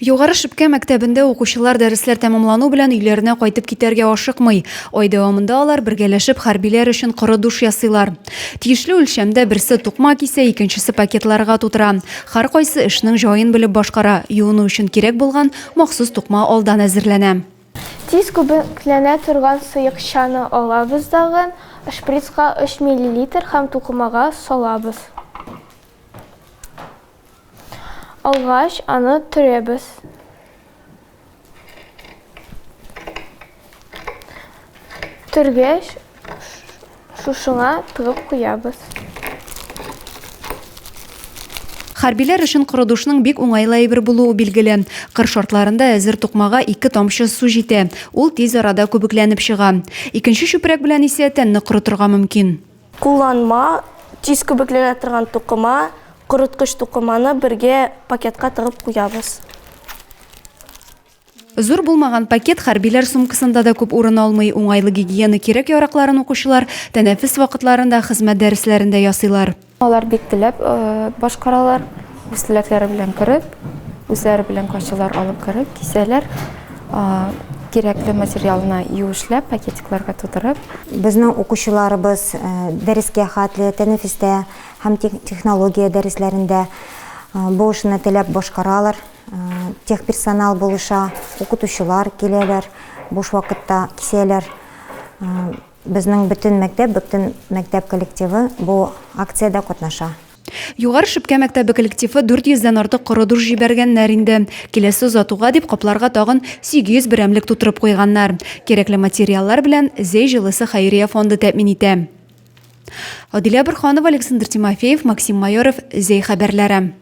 Югары Шипкә мәктәбендә укучылар дәресләр тәмамлану белән өйләренә кайтып китәргә ашыкмый. Ай дәвамында алар бергәләшеп хәрбиләр өчен коры душ ясыйлар. Тиешле үлчәмдә берсе тукма кисә, икенчесе пакетларга тутыра. Һәр кайсы эшнең җаен белеп башкара. Юыну өчен кирәк булган махсус тукма алдан әзерләнә. Тиз күбекләнә торган сыекчаны алабыз дагы, шприцка 3 мл һәм тукымага салабыз. Алгач, аны төрәбез. Төргәч, шушыңа тыгып куябыз. Хәрбиләр өчен коры душның бик уңайлы әйбер булуы билгеле. Кыр шартларында әзер тукмага 2 тамчы су җитә. Ул тиз арада күбекләнеп чыга. Икенче чүпрәк белән исә тәнне корытырга мөмкин. Кулланма, тиз күбекләнә торган тукыма, корыткыч тукыманы бергә пакетка тыгып куябыз. Зур булмаган пакет хәрбиләр сумкасында да күп урын алмый. Уңайлы гигиена кирәк яракларын укучылар тәнәфес вакытларында, хезмәт дәресләрендә ясыйлар. Алар бик теләп башкаралар, үз теләкләре белән кереп, үзләре белән кашчылар алып кереп, кисәләр, кирәкле материалны юешләп, пакетикларга тутырып. Безнең укучыларыбыз дәрескә хәтле, тәнәфестә һәм технология дәресләрендә бу эшне теләп башкаралар. Техперсонал булыша, укытучылар киләләр, буш вакытта кисәләр. Безнең бөтен мәктәп коллективы бу акциядә катнаша. Югары Шипкә мәктәбе коллективы 400-дән артык коры душ җибәргәннәр инде. Киләсе озатуга дип капларга тагын 800 берәмлек тутырып куйганнар. Кирәкле материаллар белән Зәй җылысы хәйрия фонды тәэмин итә. Адилә Борханова, Александр Тимофеев, Максим Майоров, Зәй хәбәрләре.